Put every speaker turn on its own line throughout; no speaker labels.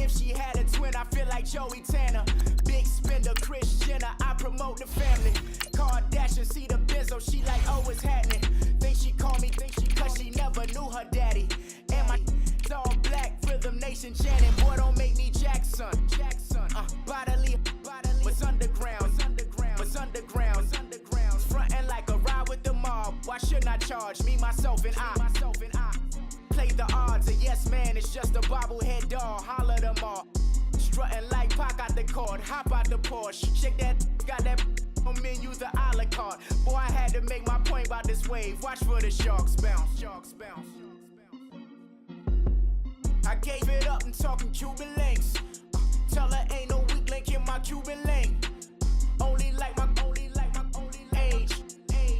if she had a twin, I feel like Joey Tanner. Big spender, Kris Jenner, I promote the family. Kardashian, see the Benzo, she like, oh, it's happening. Think she call me, cause she never knew her daddy. And my all black, Rhythm Nation chanting, boy, don't make me Jackson. Bodily, what's underground, what's underground, frontin' like a ride with the mob. Why shouldn't I charge me, myself, and I? Play the odds, a yes man, it's just a bobblehead doll. Holler them all. Strutting like Pac out the court, hop out the Porsche. Shake that, got that on menu, the a la carte. Boy, I had to make my point about this wave. Watch for the sharks bounce. I gave it up and talking Cuban links. Tell her ain't no weak link in my Cuban lane. Only like my age.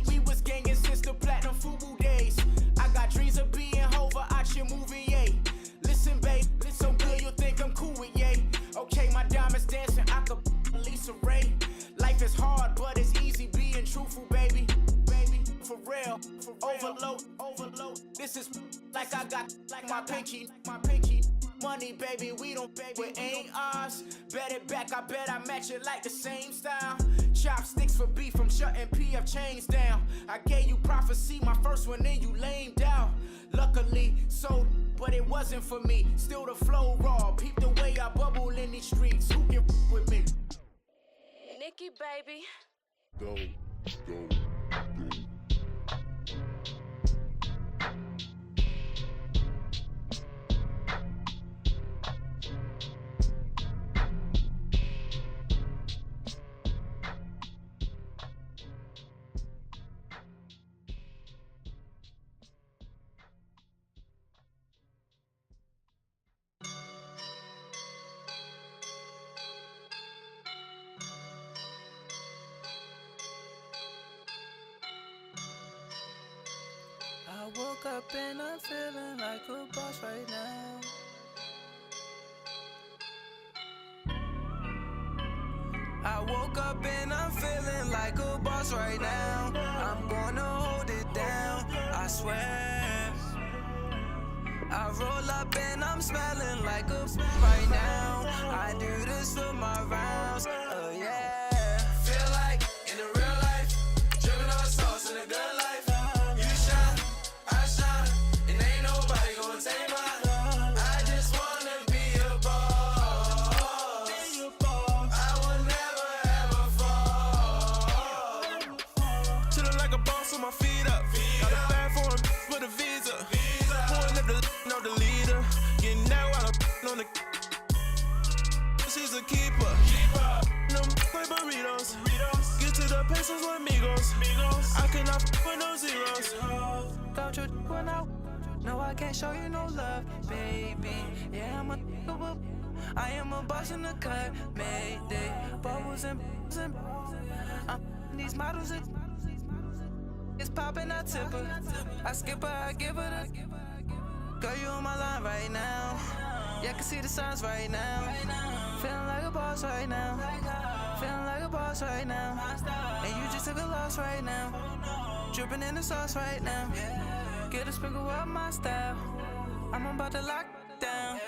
We was gangin' since the platinum FUBU days. I got dreams of being Hova out your movie, yay. Listen, babe, so good you'll think I'm cool with yay. Okay, my diamonds dancing, I could Lisa Ray. Life is hard, but it's easy being truthful, baby. For real, overload. This is like I got like my pinky. Money, baby, we don't pay, it ain't ours. Bet it back, I bet I match it like the same style. Chopsticks for beef, I'm shutting PF chains down. I gave you prophecy, my first one, then you lamed out. Luckily, so, but it wasn't for me. Still the flow raw, peep the way I bubble in these streets. Who can with me?
Nikki, baby.
Go.
I woke up and I'm feeling like a boss right now. I woke up and I'm feeling like a boss right now. I'm gonna hold it down, I swear. I roll up and I'm smelling like a right now. I do this for my rounds, oh yeah. Feel like in the real life, dripping on sauce in a good life. I cannot with no zeros. Don't you when no, I can't show you no love, baby. Yeah, I am a boss in the cut, Mayday. Bubbles and these models it's popping, I tip her. I skip her, I give her the girl, you on my line right now. Yeah, I can see the signs right now. Feeling like a boss right now. Feeling like a boss right now. And you just took a loss right now. Dripping in the sauce right now. Get a sprinkle up my style. I'm about to lock down.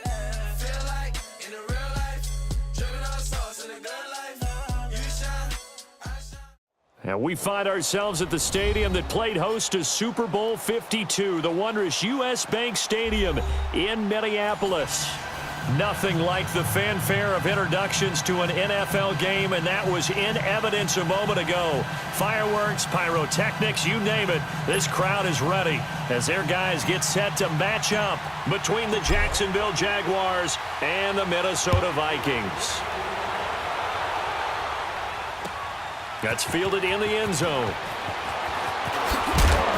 Feel like in the real life, dripping on sauce in a good life. You shine, I shine.
And we find ourselves at the stadium that played host to Super Bowl 52, the wondrous U.S. Bank Stadium in Minneapolis. Nothing like the fanfare of introductions to an NFL game, and that was in evidence a moment ago. Fireworks, pyrotechnics, you name it. This crowd is ready as their guys get set to match up between the Jacksonville Jaguars and the Minnesota Vikings. That's fielded in the end zone.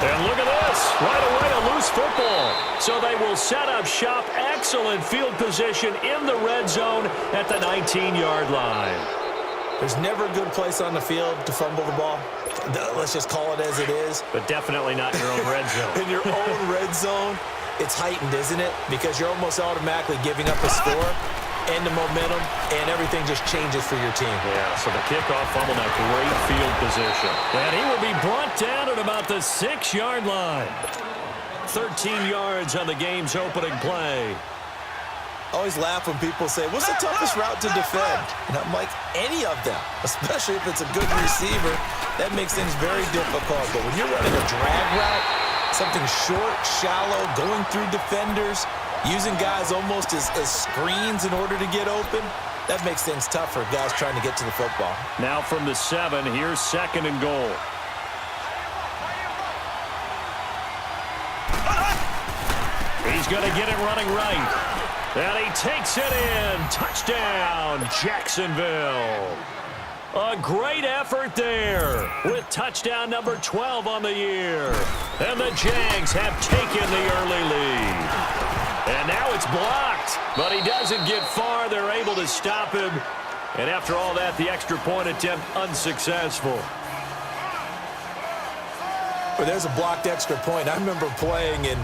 And look at this, right away a loose football. So they will set up shop, excellent field position in the red zone at the 19-yard line.
There's never a good place on the field to fumble the ball. Let's just call it as it is.
But definitely not in your own red zone.
In your own red zone, it's heightened, isn't it? Because you're almost automatically giving up a score and the momentum, and everything just changes for your team.
Yeah, so the kickoff fumble, that great field position. And he will be brought down at about the 6-yard line. 13 yards on the game's opening play.
always laugh when people say, what's the toughest route to defend? And I'm like, any of them, especially if it's a good receiver. That makes things very difficult. But when you're running a drag route, something short, shallow, going through defenders, using guys almost as screens in order to get open, that makes things tough for guys trying to get to the football.
Now from the 7, here's 2nd and goal. He's going to get it running right. And he takes it in. Touchdown, Jacksonville. A great effort there with touchdown number 12 on the year. And the Jags have taken the early lead. And now it's blocked, but he doesn't get far. They're able to stop him. And after all that, the extra point attempt unsuccessful.
Well, there's a blocked extra point. I remember playing, and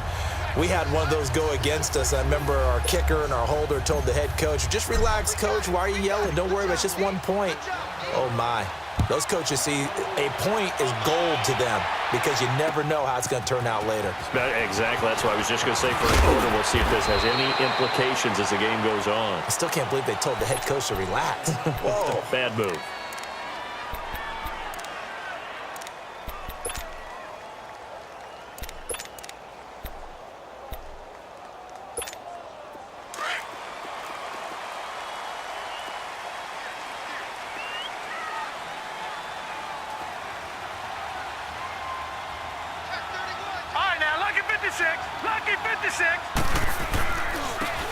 we had one of those go against us. I remember our kicker and our holder told the head coach, just relax, coach. Why are you yelling? Don't worry about it. It's just 1 point. Oh, my. Those coaches see a point is gold to them because you never know how it's going to turn out later.
Exactly. That's what I was just going to say for a quarter. We'll see if this has any implications as the game goes on.
I still can't believe they told the head coach to relax. Whoa.
Bad move.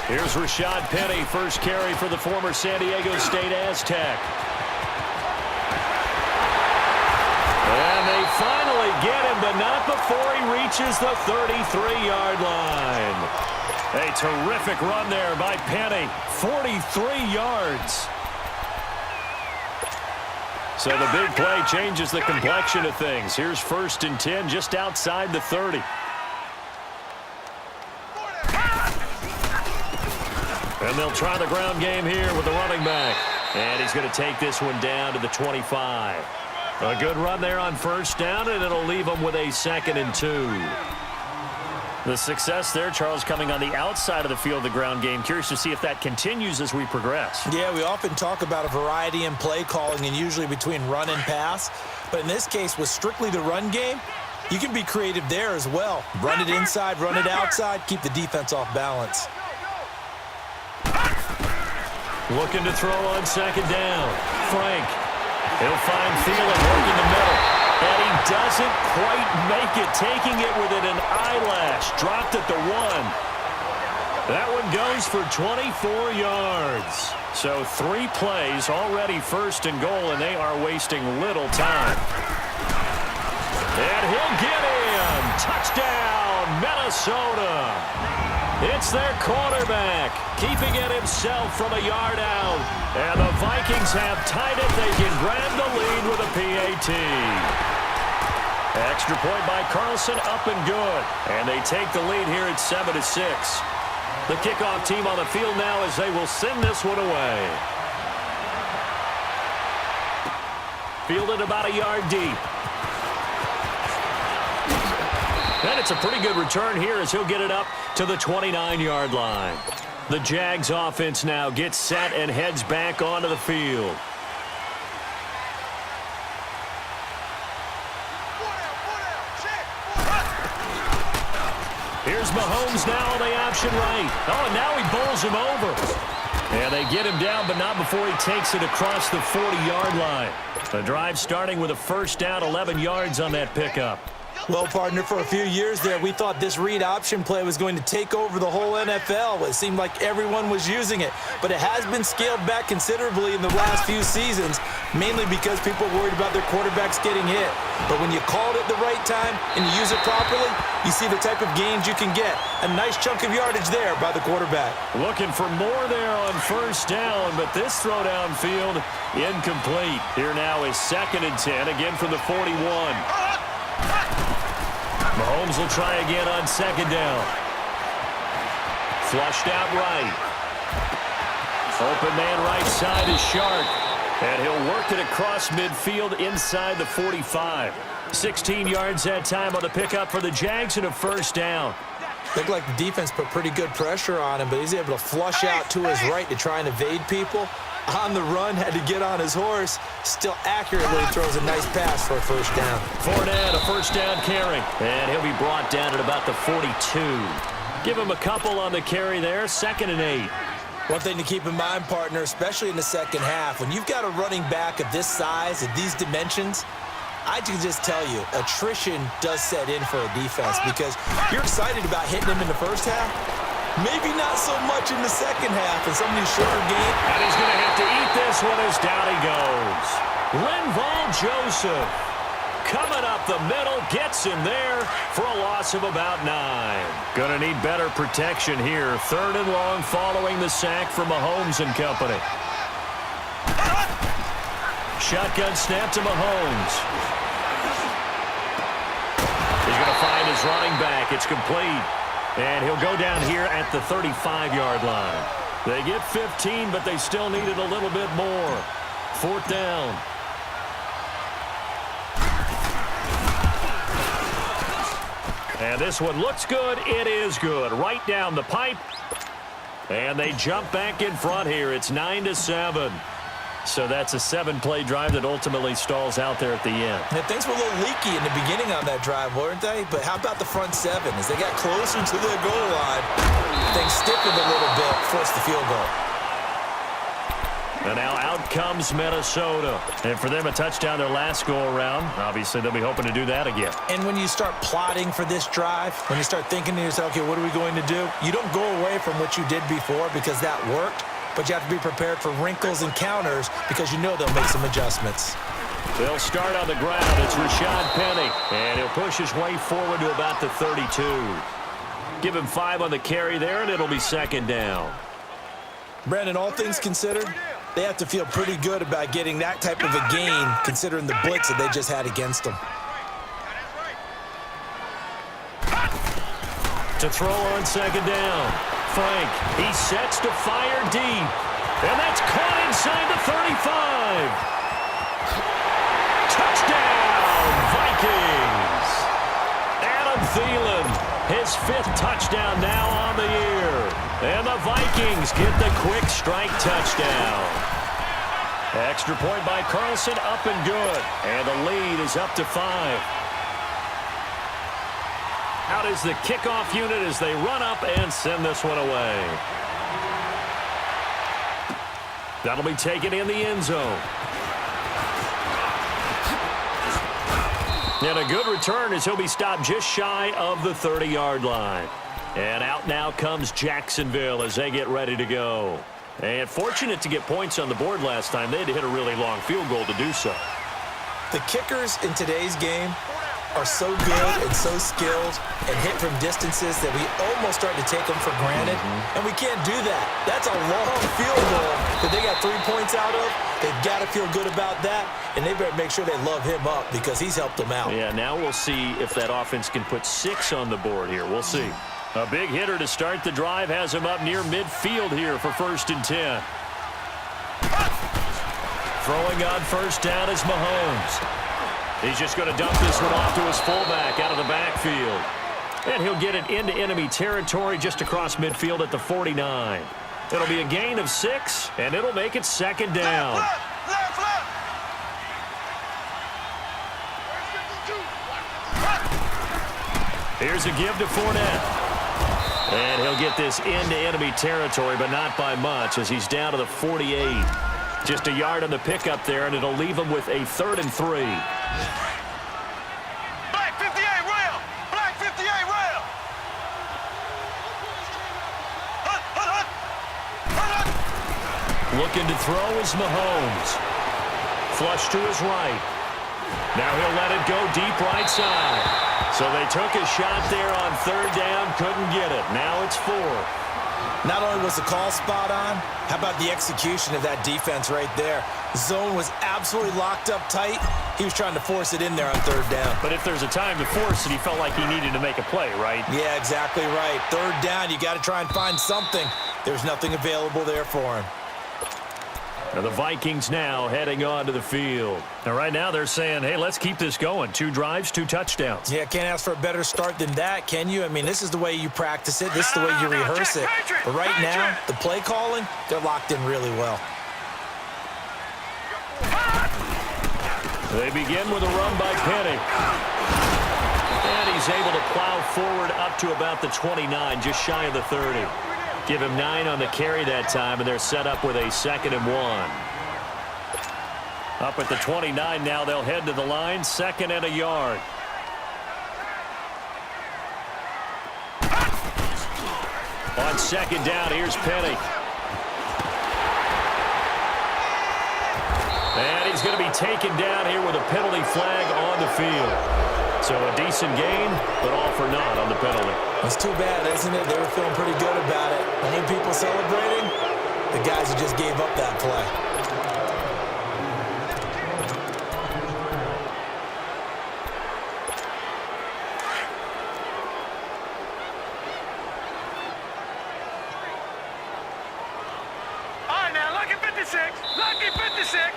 Here's Rashad Penny, first carry for the former San Diego State Aztec. And they finally get him, but not before he reaches the 33-yard line. A terrific run there by Penny, 43 yards. So the big play changes the complexion of things. Here's 1st and 10 just outside the 30. And they'll try the ground game here with the running back. And he's going to take this one down to the 25. A good run there on 1st down, and it'll leave them with a 2nd and 2. The success there, Charles, coming on the outside of the field, the ground game. Curious to see if that continues as we progress.
Yeah, we often talk about a variety in play calling and usually between run and pass. But in this case, with strictly the run game, you can be creative there as well. Run it inside, run it outside, keep the defense off balance.
Looking to throw on 2nd down. Frank. He'll find Thielen working the middle. And he doesn't quite make it, taking it within an eyelash. Dropped at the 1. That one goes for 24 yards. So 3 plays, already 1st and goal, and they are wasting little time. And he'll get in. Touchdown, Minnesota. It's their quarterback, keeping it himself from a yard out. And the Vikings have tied it. They can grab the lead with a PAT. Extra point by Carlson, up and good. And they take the lead here at 7-6. The kickoff team on the field now as they will send this one away. Fielded about a yard deep. And it's a pretty good return here as he'll get it up to the 29-yard line. The Jags offense now gets set and heads back onto the field. Here's Mahomes now on the option right. Oh, and now he bowls him over. And they get him down, but not before he takes it across the 40-yard line. The drive starting with a 1st down, 11 yards on that pickup.
Well, partner, for a few years there, we thought this read option play was going to take over the whole NFL. It seemed like everyone was using it, but it has been scaled back considerably in the last few seasons, mainly because people are worried about their quarterbacks getting hit. But when you call it at the right time and you use it properly, you see the type of gains you can get. A nice chunk of yardage there by the quarterback.
Looking for more there on 1st down, but this throw downfield incomplete. Here now is 2nd and 10, again from the 41. Mahomes will try again on 2nd down. Flushed out right. Open man right side is Shark. And he'll work it across midfield inside the 45. 16 yards that time on the pickup for the Jags and a 1st down.
Looked like the defense put pretty good pressure on him, but he's able to flush out to his right to try and evade people. On the run, had to get on his horse. Still accurately throws a nice pass for a first down.
Fournette, a first down carry. And he'll be brought down at about the 42. Give him a couple on the carry there. 2nd and 8.
One thing to keep in mind, partner, especially in the second half, when you've got a running back of this size, of these dimensions, I can just tell you, attrition does set in for a defense because you're excited about hitting him in the first half. Maybe not so much in the second half in some of these shorter games.
And he's going to have to eat this one as down he goes. Linval Joseph coming up the middle, gets him there for a loss of about 9. Going to need better protection here. 3rd and long following the sack from Mahomes and company. Shotgun snap to Mahomes. He's going to find his running back. It's complete. And he'll go down here at the 35-yard line. They get 15, but they still needed a little bit more. 4th down. And this one looks good. It is good. Right down the pipe. And they jump back in front here. It's 9-7. So that's a 7-play drive that ultimately stalls out there at the end.
And things were a little leaky in the beginning on that drive, weren't they? But how about the front 7? As they got closer to their goal line, things stiffened a little bit, forced the field goal.
And now out comes Minnesota. And for them, a touchdown their last go-around. Obviously, they'll be hoping to do that again.
And when you start plotting for this drive, when you start thinking to yourself, okay, what are we going to do? You don't go away from what you did before because that worked. But you have to be prepared for wrinkles and counters because you know they'll make some adjustments.
They'll start on the ground. It's Rashad Penny. And he'll push his way forward to about the 32. Give him 5 on the carry there, and it'll be 2nd down.
Brandon, all things considered, they have to feel pretty good about getting that type of a gain considering the blitz that they just had against them.
To throw on 2nd down. Frank, he sets to fire deep. And that's caught inside the 35. Touchdown, Vikings. Adam Thielen, his 5th touchdown now on the year. And the Vikings get the quick strike touchdown. Extra point by Carlson, up and good. And the lead is up to 5. Out is the kickoff unit as they run up and send this one away. That'll be taken in the end zone. And a good return as he'll be stopped just shy of the 30-yard line. And out now comes Jacksonville as they get ready to go. And fortunate to get points on the board last time. They had to hit a really long field goal to do so.
The kickers in today's game are so good and so skilled and hit from distances that we almost start to take them for granted. And we can't do that. That's a long field goal that they got 3 points out of. They've got to feel good about that, and they better make sure they love him up because he's helped them out.
Yeah, now we'll see if that offense can put 6 on the board here. We'll see. A big hitter to start the drive has him up near midfield here for 1st and 10. Throwing on 1st down is Mahomes. He's just going to dump this one off to his fullback out of the backfield. And he'll get it into enemy territory just across midfield at the 49. It'll be a gain of 6, and it'll make it 2nd down. Here's a give to Fournette. And he'll get this into enemy territory, but not by much as he's down to the 48. Just a yard on the pickup there, and it'll leave him with a 3rd and 3.
Black 58 rail! Black 58 rail!
Looking to throw is Mahomes. Flush to his right. Now he'll let it go deep right side. So they took a shot there on 3rd down, couldn't get it. Now it's 4.
Not only was the call spot on, how about the execution of that defense right there? Zone was absolutely locked up tight. He was trying to force it in there on 3rd down.
But if there's a time to force it, he felt like he needed to make a play, right?
Yeah, exactly right. 3rd down, you got to try and find something. There's nothing available there for him.
And the Vikings now heading onto the field. And right now they're saying, hey, let's keep this going. 2 drives, 2 touchdowns.
Yeah, can't ask for a better start than that, can you? I mean, this is the way you practice it. This is the way you rehearse it. But right now, the play calling, they're locked in really well.
They begin with a run by Penny. And he's able to plow forward up to about the 29, just shy of the 30. Give him 9 on the carry that time, and they're set up with a 2nd and 1. Up at the 29 now, they'll head to the line, 2nd and a yard. On 2nd down, here's Penny. And he's going to be taken down here with a penalty flag on the field. So a decent gain, but all for naught on the penalty.
It's too bad, isn't it? They were feeling pretty good about it. Only people celebrating, the guys who just gave up that play.
All right, now, lucky 56. Lucky 56.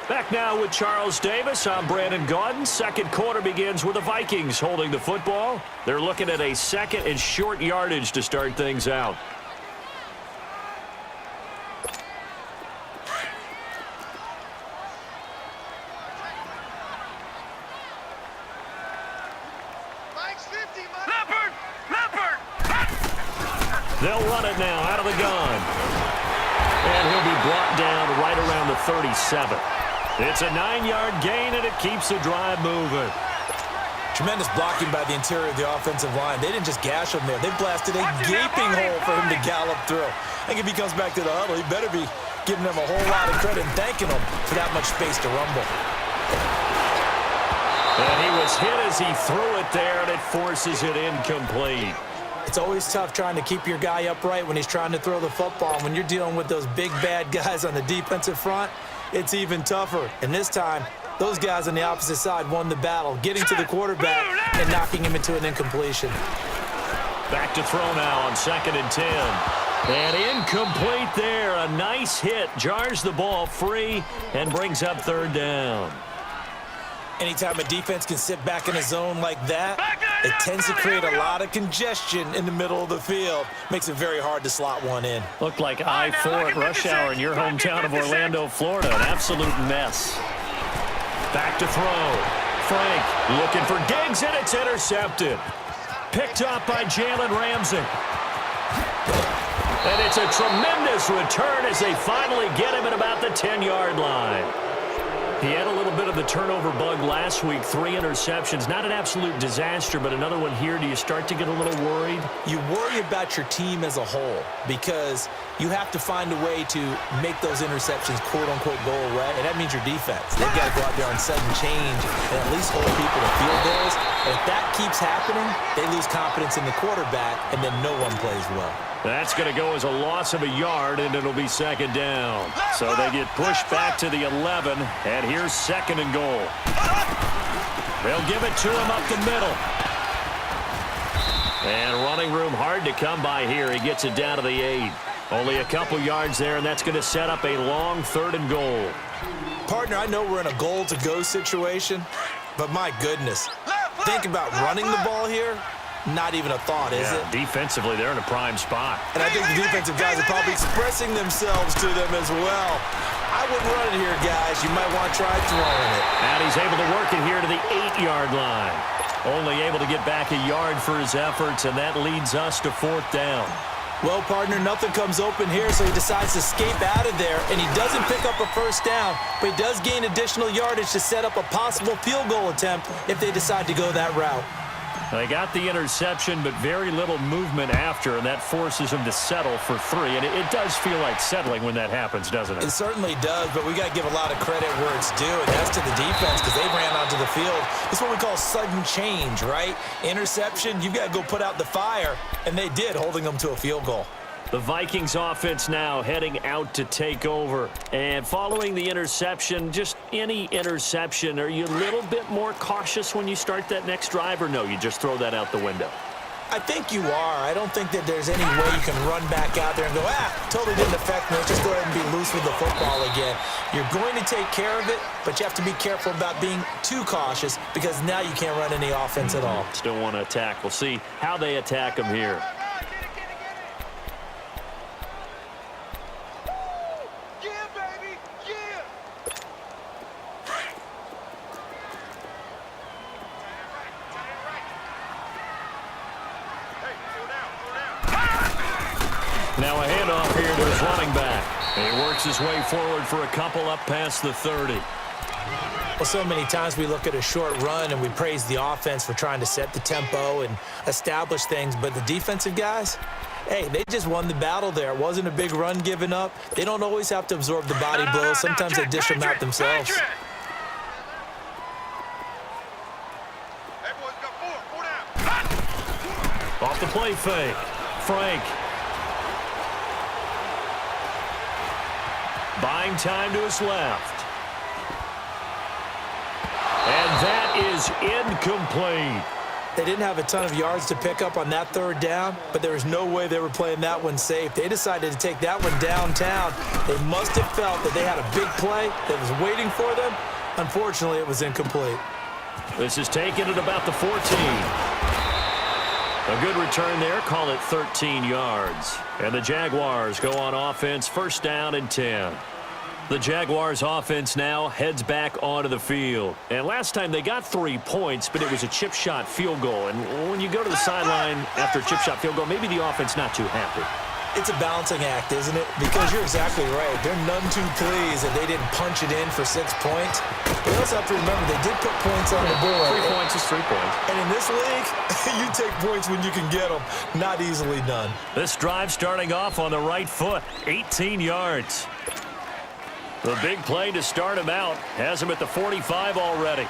Back now with Charles Davis. I'm Brandon Gaudin. Second quarter begins with the Vikings holding the football. They're looking at a 2nd and short yardage to start things out.
Leopard! Leopard!
They'll run it now out of the gun. And he'll be brought down right around the 37. It's a 9-yard gain, and it keeps the drive moving.
Tremendous blocking by the interior of the offensive line. They didn't just gash him there. They blasted a gaping hole for him to gallop through. I think if he comes back to the huddle, he better be giving them a whole lot of credit and thanking them for that much space to rumble.
And he was hit as he threw it there, and it forces it incomplete.
It's always tough trying to keep your guy upright when he's trying to throw the football. When you're dealing with those big, bad guys on the defensive front, it's even tougher. And this time, those guys on the opposite side won the battle, getting to the quarterback and knocking him into an incompletion.
Back to throw now on 2nd and 10. And incomplete there. A nice hit. Jars the ball free and brings up 3rd down.
Anytime a defense can sit back in a zone like that, it tends to create a lot of congestion in the middle of the field. Makes it very hard to slot one in.
Looked like I-4 at rush hour in your hometown of Orlando, Florida. An absolute mess. Back to throw. Frank looking for Diggs, and it's intercepted. Picked up by Jalen Ramsey. And it's a tremendous return as they finally get him at about the 10-yard line. He had a little bit of the turnover bug last week, 3 interceptions. Not an absolute disaster, but another one here. Do you start to get a little worried?
You worry about your team as a whole because you have to find a way to make those interceptions, quote-unquote, go away, and that means your defense. They've got to go out there on sudden change and at least hold people to field goals. And if that keeps happening, they lose confidence in the quarterback, and then no one plays well.
That's going to go as a loss of a yard, and it'll be 2nd down. So they get pushed back to the 11, and here's 2nd and goal. They'll give it to him up the middle. And running room hard to come by here. He gets it down to the 8. Only a couple yards there, and that's going to set up a long 3rd and goal.
Partner, I know we're in a goal-to-go situation, but my goodness, think about running the ball here. Not even a thought, is it?
Defensively, they're in a prime spot.
And I think the defensive guys are probably expressing themselves to them as well. I wouldn't run it here, guys. You might want to try throwing it.
And he's able to work it here to the 8-yard line. Only able to get back a yard for his efforts, and that leads us to 4th down.
Well, partner, nothing comes open here, so he decides to escape out of there, and he doesn't pick up a 1st down, but he does gain additional yardage to set up a possible field goal attempt if they decide to go that route.
They got the interception, but very little movement after, and that forces him to settle for 3. And it does feel like settling when that happens, doesn't it?
It certainly does, but we got to give a lot of credit where it's due, and that's to the defense because they ran onto the field. It's what we call sudden change, right? Interception, you've got to go put out the fire, and they did, holding them to a field goal.
The Vikings offense now heading out to take over. And following the interception, just any interception, are you a little bit more cautious when you start that next drive, or no, you just throw that out the window?
I think you are. I don't think that there's any way you can run back out there and go, totally didn't affect me. Let's just go ahead and be loose with the football again. You're going to take care of it, but you have to be careful about being too cautious because now you can't run any offense at all.
Still want to attack. We'll see how they attack them here. Now a handoff here to his running back. And he works his way forward for a couple up past the 30.
Well, so many times we look at a short run and we praise the offense for trying to set the tempo and establish things, but the defensive guys, hey, they just won the battle there. It wasn't a big run given up. They don't always have to absorb the body blows. Sometimes they dish them out themselves.
Off the play fake. Frank. Buying time to his left. And that is incomplete.
They didn't have a ton of yards to pick up on that third down, but there was no way they were playing that one safe. They decided to take that one downtown. They must have felt that they had a big play that was waiting for them. Unfortunately, it was incomplete.
This is taken at about the 14. A good return there. Call it 13 yards. And the Jaguars go on offense, first down and 10. The Jaguars offense now heads back onto the field. And last time they got 3 points, but it was a chip shot field goal. And when you go to the sideline after a chip shot field goal, maybe the offense not too happy.
It's a balancing act, isn't it? Because you're exactly right. They're none too pleased that they didn't punch it in for 6 points. But you also have to remember they did put points on the board.
3 points is 3 points.
And in this league, you take points when you can get them. Not easily done.
This drive starting off on the right foot. 18 yards. The big play to start him out. Has him at the 45 already.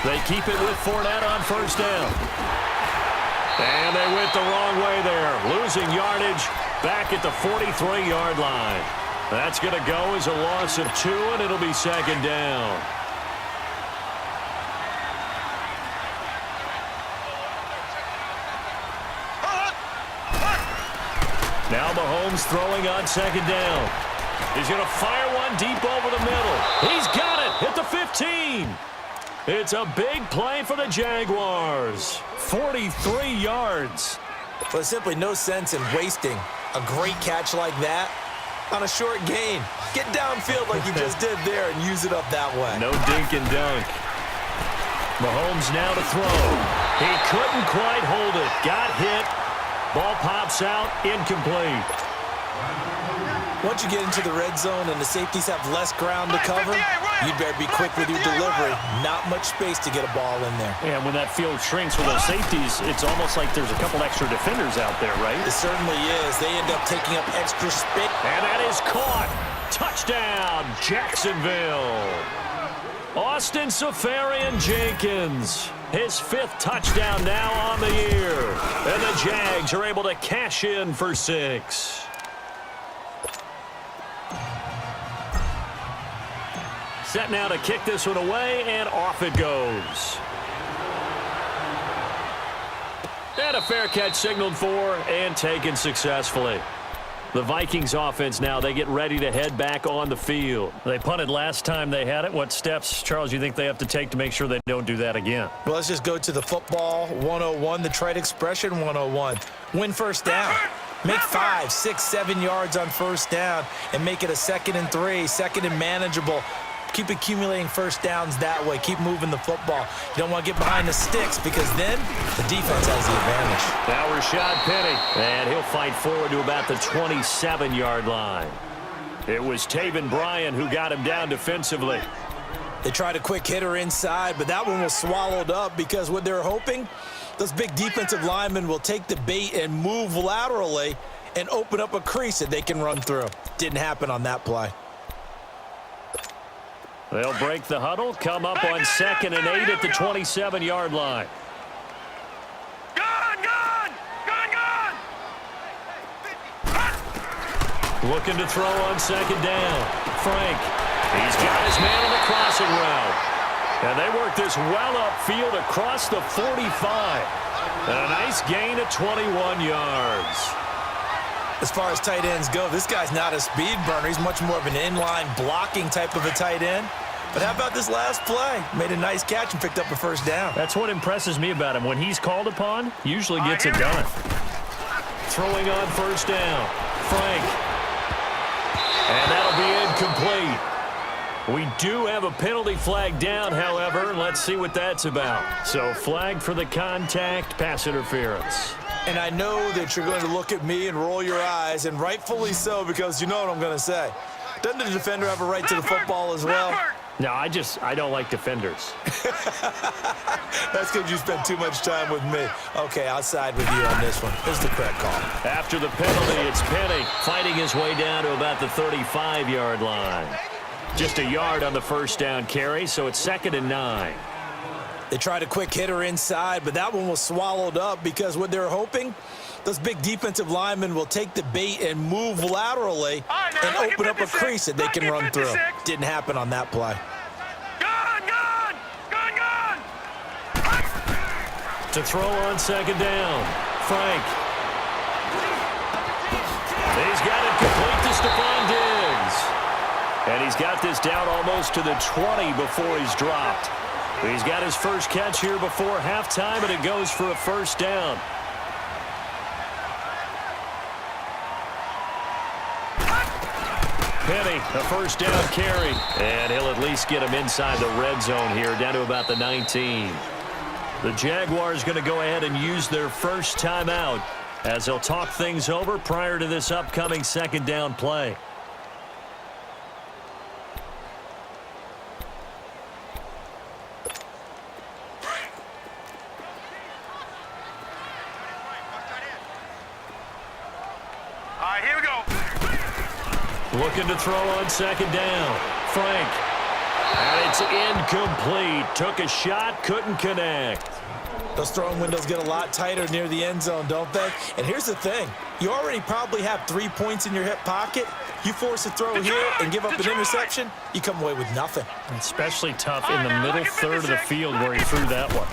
They keep it with Fournette on first down. And they went the wrong way there. Losing yardage back at the 43-yard line. That's going to go as a loss of 2, and it'll be second down. Now Mahomes throwing on second down. He's going to fire one deep over the middle. He's got it at the 15. It's a big play for the Jaguars. 43 yards.
But there's simply no sense in wasting a great catch like that on a short gain. Get downfield like you just did there and use it up that way.
No dink and dunk. Mahomes now to throw. He couldn't quite hold it. Got hit. Ball pops out, incomplete.
Once you get into the red zone and the safeties have less ground to cover, you'd better be quick with your delivery. Not much space to get a ball in there.
And when that field shrinks with those safeties, it's almost like there's a couple extra defenders out there, right?
It certainly is. They end up taking up extra space.
And that is caught. Touchdown, Jacksonville. Austin Seferian-Jenkins. His 5th touchdown now on the year. And the Jags are able to cash in for 6. Set now to kick this one away, and off it goes. And a fair catch signaled for and taken successfully. The Vikings offense now, they get ready to head back on the field. They punted last time they had it. What steps, Charles, you think they have to take to make sure they don't do that again?
Well, let's just go to the football 101, the trite expression 101. Win first down. Make 5, 6, 7 yards on first down and make it a 2nd and 3, 2nd and manageable. Keep accumulating first downs that way. Keep moving the football. You don't want to get behind the sticks because then the defense has the advantage.
Now Rashad Penny, and he'll fight forward to about the 27-yard line. It was Taven Bryan who got him down defensively.
They tried a quick hitter inside, but that one was swallowed up because what they're hoping, those big defensive linemen will take the bait and move laterally and open up a crease that they can run through. Didn't happen on that play.
They'll break the huddle, come up on 2nd and 8 at the 27-yard line. Looking to throw on 2nd down. Frank. He's got his man on the crossing route. And they work this well upfield across the 45. And a nice gain of 21 yards.
As far as tight ends go, this guy's not a speed burner. He's much more of an inline blocking type of a tight end. But how about this last play? Made a nice catch and picked up a first down.
That's what impresses me about him. When he's called upon, usually gets it done. Throwing on first down. Frank. And that'll be incomplete. We do have a penalty flag down, however. Let's see what that's about. So flag for the contact, pass interference.
And I know that you're going to look at me and roll your eyes, and rightfully so, because you know what I'm going to say. Doesn't the defender have a right to the football as well?
No, I don't like defenders.
That's because you spent too much time with me. Okay, I'll side with you on this one. This is the correct call.
After the penalty, it's Penny fighting his way down to about the 35-yard line. Just a yard on the first down carry, so it's 2nd and 9.
They tried a quick hitter inside, but that one was swallowed up because what they're hoping, those big defensive linemen will take the bait and move laterally and open up a crease that they can run through. Didn't happen on that play.
Gone!
To throw on 2nd down, Frank. He's got it complete to Stephon Diggs. And he's got this down almost to the 20 before he's dropped. He's got his first catch here before halftime, and it goes for a first down. Penny, a first down carry. And he'll at least get him inside the red zone here, down to about the 19. The Jaguars going to go ahead and use their first timeout as they'll talk things over prior to this upcoming 2nd down play.
Here we go.
Looking to throw on 2nd down. Frank. And it's incomplete. Took a shot, couldn't connect.
Those throwing windows get a lot tighter near the end zone, don't they? And here's the thing. You already probably have 3 points in your hip pocket. You force a throw here and give up an interception, you come away with nothing.
Especially tough in the middle third of the field where he threw that one.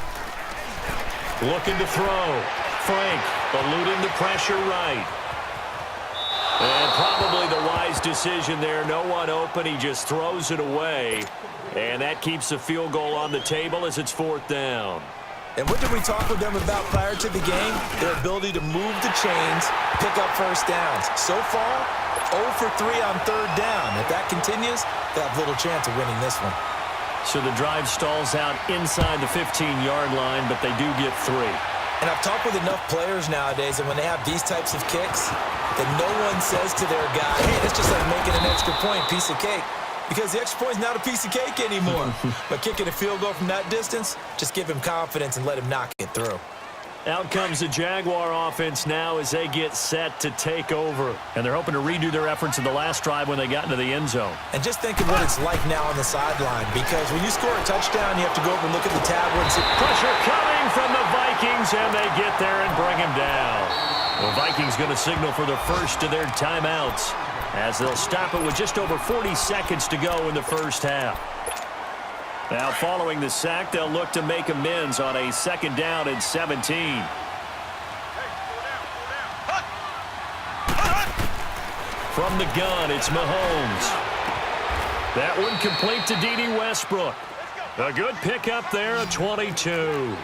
Looking to throw. Frank eluding the pressure right. And probably the wise decision there. No one open. He just throws it away. And that keeps the field goal on the table as it's 4th down.
And what did we talk with them about prior to the game? Their ability to move the chains, pick up first downs. So far, 0 for 3 on 3rd down. If that continues, they have little chance of winning this one.
So the drive stalls out inside the 15-yard line, but they do get 3.
And I've talked with enough players nowadays, and when they have these types of kicks, that no one says to their guy, hey, that's just like making an extra point, piece of cake. Because the extra point is not a piece of cake anymore. But kicking a field goal from that distance, just give him confidence and let him knock it through.
Out comes the Jaguar offense now as they get set to take over. And they're hoping to redo their efforts in the last drive when they got into the end zone.
And just think of what it's like now on the sideline. Because when you score a touchdown, you have to go over and look at the tablet and see.
Pressure coming from the Vikings, and they get there and bring him down. The Vikings going to signal for the first of their timeouts as they'll stop it with just over 40 seconds to go in the first half. Now following the sack, they'll look to make amends on a 2nd down and 17. From the gun, it's Mahomes. That one complete to D.D. Westbrook. A good pickup there, a 22.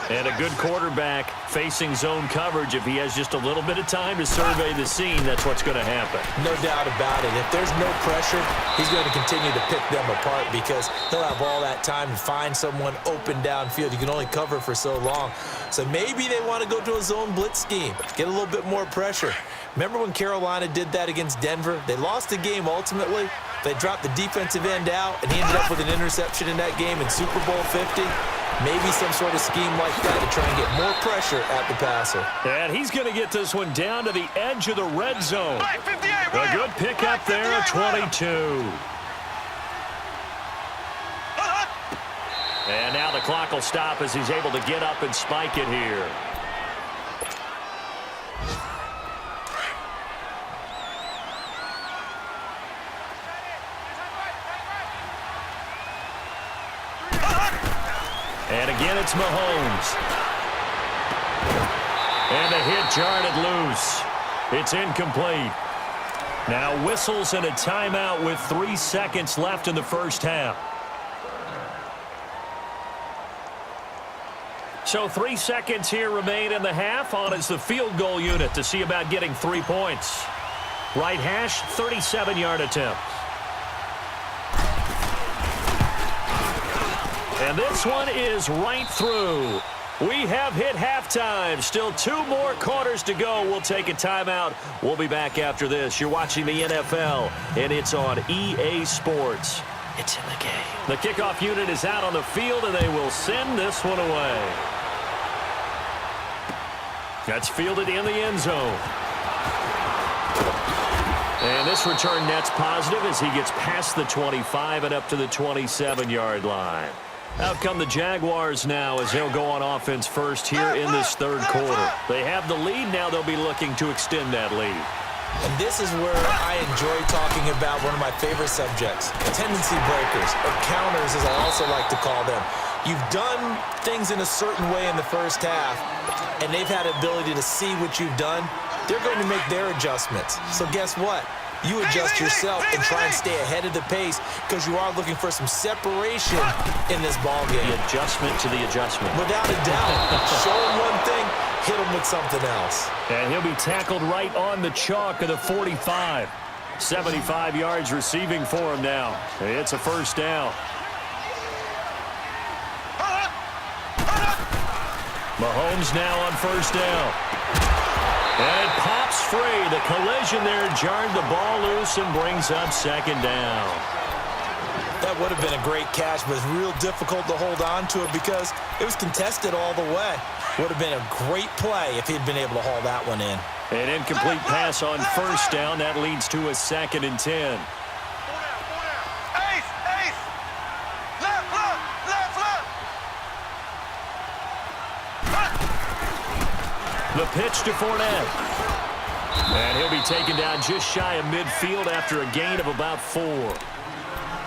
And a good quarterback facing zone coverage. If he has just a little bit of time to survey the scene, that's what's going to happen.
No doubt about it. If there's no pressure, he's going to continue to pick them apart because he'll have all that time to find someone open downfield. You can only cover for so long. So maybe they want to go to a zone blitz scheme, get a little bit more pressure. Remember when Carolina did that against Denver? They lost the game ultimately. They dropped the defensive end out, and he ended up with an interception in that game in Super Bowl 50. Maybe some sort of scheme like that to try and get more pressure at the passer.
And he's going to get this one down to the edge of the red zone. A good pickup there, a 22. And now the clock will stop as he's able to get up and spike it here. And again, it's Mahomes. And the hit jarred it loose. It's incomplete. Now whistles and a timeout with 3 seconds left in the first half. So 3 seconds here remain in the half. On is the field goal unit to see about getting 3 points. Right hash, 37-yard attempt. And this one is right through. We have hit halftime. Still 2 more quarters to go. We'll take a timeout. We'll be back after this. You're watching the NFL, and it's on EA Sports. It's in the game. The kickoff unit is out on the field, and they will send this one away. That's fielded in the end zone. And this return net's positive as he gets past the 25 and up to the 27-yard line. Out come the Jaguars now as they'll go on offense first here in this third quarter. They have the lead. Now they'll be looking to extend that lead.
And this is where I enjoy talking about one of my favorite subjects, tendency breakers, or counters as I also like to call them. You've done things in a certain way in the first half, and they've had the ability to see what you've done. They're going to make their adjustments. So guess what? You adjust yourself and try and stay ahead of the pace because you are looking for some separation in this ball game.
The adjustment to the adjustment.
Without a doubt. Show him one thing, hit him with something else.
And he'll be tackled right on the chalk of the 45. 75 yards receiving for him now. It's a first down. Mahomes now on first down. And it pops free. The collision there jarred the ball loose and brings up second down.
That would have been a great catch, but it's real difficult to hold on to it because it was contested all the way. Would have been a great play if he'd been able to haul that one in.
An incomplete pass on first down. That leads to a 2nd and 10. The pitch to Fournette. And he'll be taken down just shy of midfield after a gain of about 4.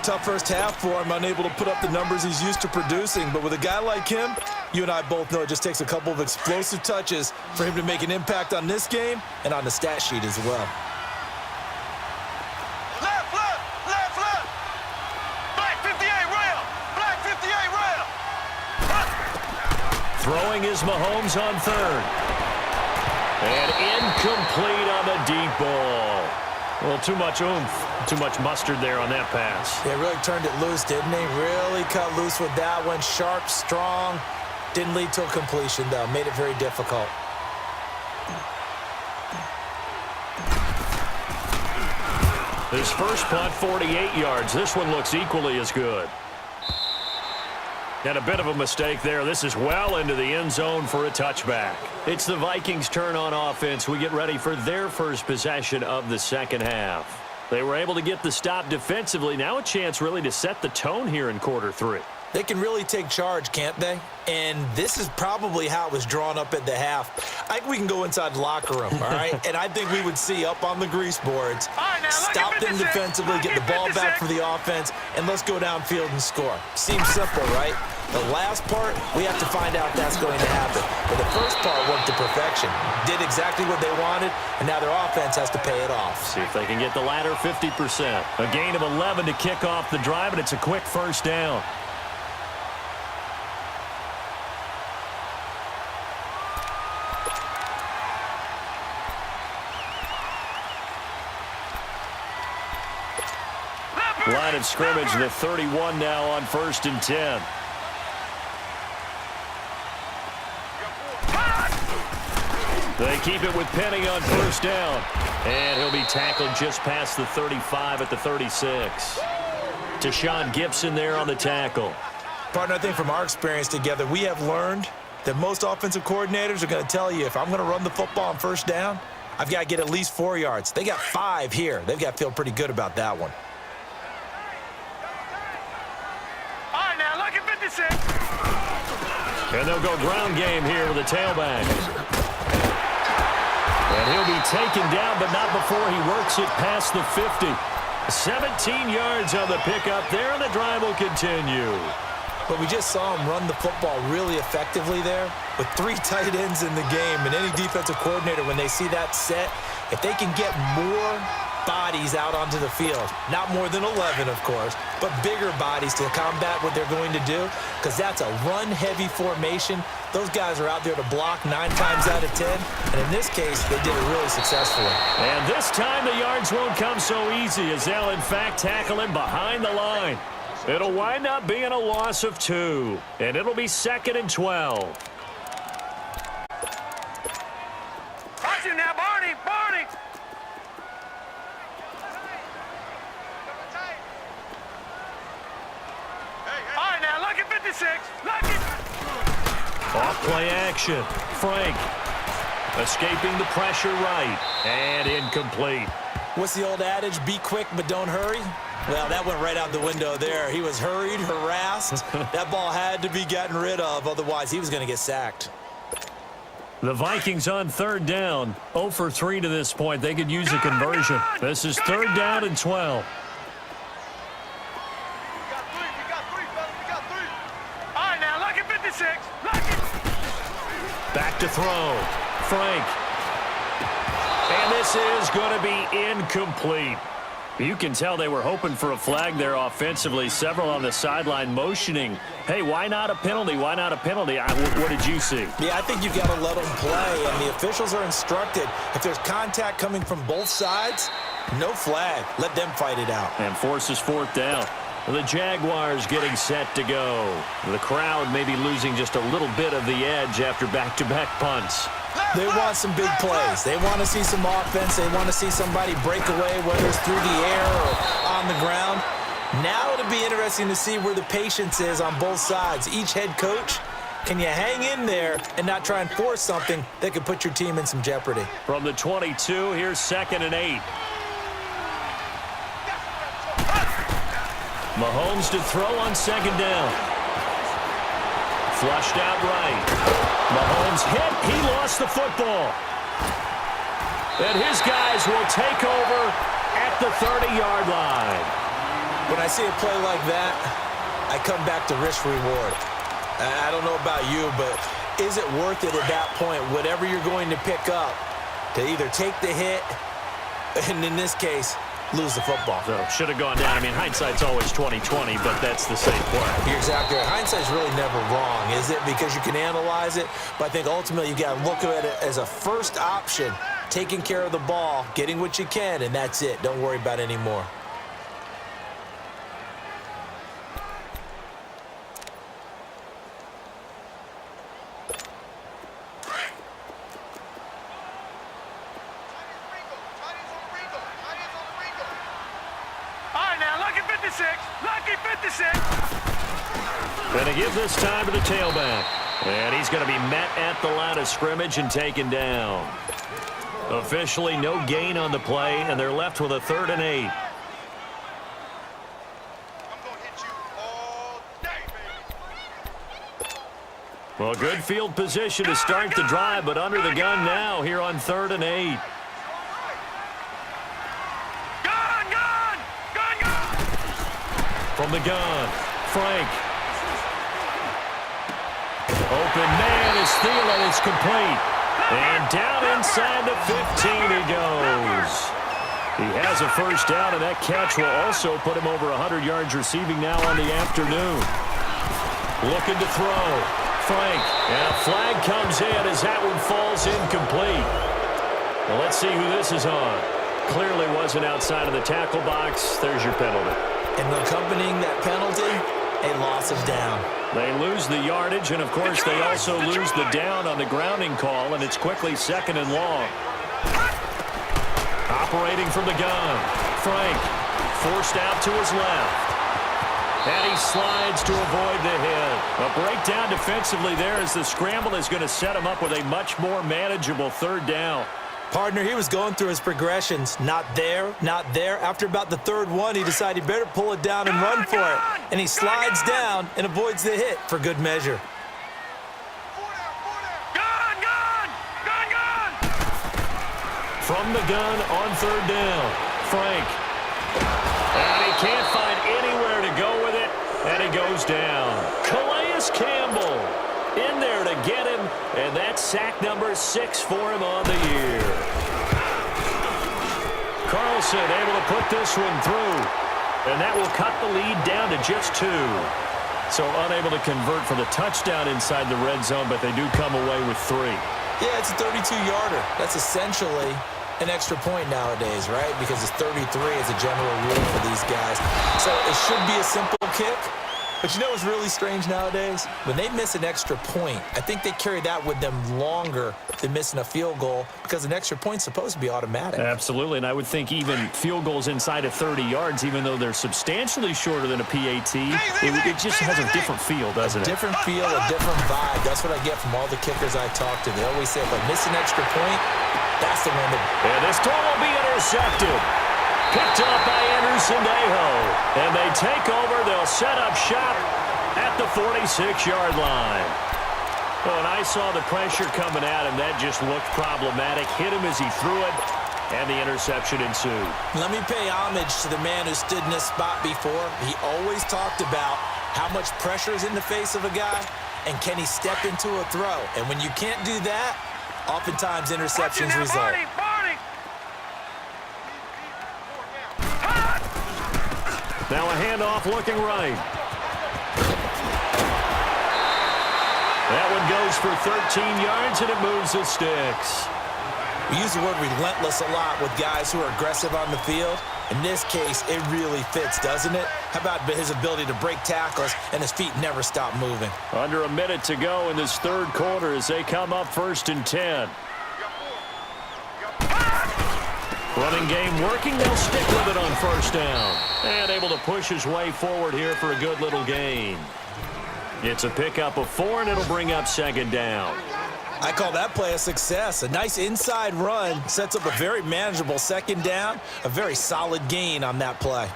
Tough first half for him, unable to put up the numbers he's used to producing. But with a guy like him, you and I both know it just takes a couple of explosive touches for him to make an impact on this game and on the stat sheet as well.
Black 58 rail. Black 58 rail.
Throwing is Mahomes on third. And incomplete on the deep ball. Well, too much oomph, too much mustard there on that pass.
They really turned it loose, didn't they? Really cut loose with that one. Sharp, strong. Didn't lead to a completion, though. Made it very difficult.
His first punt, 48 yards. This one looks equally as good. And a bit of a mistake there. This is well into the end zone for a touchback. It's the Vikings' turn on offense. We get ready for their first possession of the second half. They were able to get the stop defensively. Now a chance really to set the tone here in quarter 3.
They can really take charge, can't they? And this is probably how it was drawn up at the half. I think we can go inside the locker room, all right? And I think we would see up on the grease boards, stop them defensively, get the ball back for the offense, and let's go downfield and score. Seems simple, right? The last part, we have to find out if that's going to happen. But the first part worked to perfection. Did exactly what they wanted, and now their offense has to pay it off.
See if they can get the latter 50%. A gain of 11 to kick off the drive, and it's a quick first down. Line of scrimmage, the 31 now on 1st and 10. They keep it with Penny on first down. And he'll be tackled just past the 35 at the 36. Tashawn Gibson there on the tackle.
Partner, I think from our experience together, we have learned that most offensive coordinators are going to tell you, if I'm going to run the football on first down, I've got to get at least 4 yards. They got 5 here. They've got to feel pretty good about that one.
All right, now look at 56.
And they'll go ground game here with a tailback. And he'll be taken down, but not before he works it past the 50. 17 yards on the pickup there, and the drive will continue.
But we just saw him run the football really effectively there with 3 tight ends in the game. And any defensive coordinator, when they see that set, if they can get more bodies out onto the field, not more than 11, of course, but bigger bodies to combat what they're going to do, because that's a run-heavy formation. Those guys are out there to block 9 times out of 10, and in this case, they did it really successfully.
And this time the yards won't come so easy as they'll, in fact, tackle him behind the line. It'll wind up being a loss of 2, and it'll be 2nd and 12.
Watch him now, Barney! Barney! All right, now, lucky 56. Lucky.
Off-play action. Frank escaping the pressure right, and incomplete.
What's the old adage? Be quick, but don't hurry? Well, that went right out the window there. He was hurried, harassed. That ball had to be gotten rid of, otherwise he was going to get sacked.
The Vikings on 3rd down. 0 for 3 to this point. They could use a conversion. This is 3rd down and 12. Back to throw. Frank. And this is going to be incomplete. You can tell they were hoping for a flag there offensively. Several on the sideline motioning, hey, why not a penalty? Why not a penalty? What did you see?
Yeah, I think you've got to let them play, and the officials are instructed. If there's contact coming from both sides, no flag. Let them fight it out.
And forces 4th down. The Jaguars getting set to go. The crowd maybe losing just a little bit of the edge after back-to-back punts.
They want some big plays. They want to see some offense. They want to see somebody break away, whether it's through the air or on the ground. Now it'll be interesting to see where the patience is on both sides. Each head coach, can you hang in there and not try and force something that could put your team in some jeopardy?
From the 22, here's 2nd and 8. Mahomes to throw on 2nd down. Flushed out right. Mahomes hit. He lost the football. And his guys will take over at the 30-yard line.
When I see a play like that, I come back to risk reward. I don't know about you, but is it worth it at that point, whatever you're going to pick up, to either take the hit, and in this case, lose the football?
So should have gone down. I mean, hindsight's always 20/20, but that's the same play.
You're exactly right. Hindsight's really never wrong, is it? Because you can analyze it, but I think ultimately you got to look at it as a first option, taking care of the ball, getting what you can, and that's it. Don't worry about it anymore.
Lucky 56.
Going to give this time to the tailback. And he's going to be met at the line of scrimmage and taken down. Officially no gain on the play, and they're left with a 3rd and 8.
I'm going to hit you all day, baby.
Well, good field position to start the drive, but under the gun now here on 3rd and 8. From the gun, Frank. Open man is Thielen. It's complete. And down inside the 15 he goes. He has a first down, and that catch will also put him over 100 yards receiving now on the afternoon. Looking to throw. Frank. And a flag comes in as that one falls incomplete. Well, let's see who this is on. Clearly wasn't outside of the tackle box. There's your penalty.
And accompanying that penalty, a loss of down.
They lose the yardage, and of course they also lose the down on the grounding call, and it's quickly 2nd and long. Operating from the gun, Frank forced out to his left. And he slides to avoid the hit. A breakdown defensively there as the scramble is going to set him up with a much more manageable 3rd down.
Partner, he was going through his progressions. Not there, not there. After about the 3rd one, he decided he better pull it down and run for it. And he slides down and avoids the hit for good measure.
Gun!
From the gun on 3rd down, Frank. And he can't find anywhere to go with it. And he goes down. Calais Campbell in there to get him, and that's sack number 6 for him on the year. Carlson able to put this one through, and that will cut the lead down to just 2. So unable to convert for the touchdown inside the red zone, but they do come away with 3.
Yeah, it's a 32-yarder. That's essentially an extra point nowadays, right? Because it's 33 as a general rule for these guys. So it should be a simple kick. But you know what's really strange nowadays? When they miss an extra point, I think they carry that with them longer than missing a field goal because an extra point's supposed to be automatic.
Absolutely, and I would think even field goals inside of 30 yards, even though they're substantially shorter than a PAT, it just has a different feel, doesn't it?
A different feel, a different vibe. That's what I get from all the kickers I talk to. They always say, if I miss an extra point, that's the one that...
And this throw will be intercepted. Picked up by Anderson-Dejo. And they take over. They'll set up shop at the 46-yard line. Oh, and I saw the pressure coming at him. That just looked problematic. Hit him as he threw it, and the interception ensued.
Let me pay homage to the man who stood in this spot before. He always talked about how much pressure is in the face of a guy, and can he step into a throw. And when you can't do that, oftentimes interceptions result.
Now a handoff looking right. That one goes for 13 yards, and it moves the sticks.
We use the word relentless a lot with guys who are aggressive on the field. In this case, it really fits, doesn't it? How about his ability to break tackles and his feet never stop moving?
Under a minute to go in this third quarter as they come up 1st and 10. Running game working. They'll stick with it on 1st down. And able to push his way forward here for a good little gain. It's a pickup of 4, and it'll bring up 2nd down.
I call that play a success. A nice inside run sets up a very manageable 2nd down. A very solid gain on that play.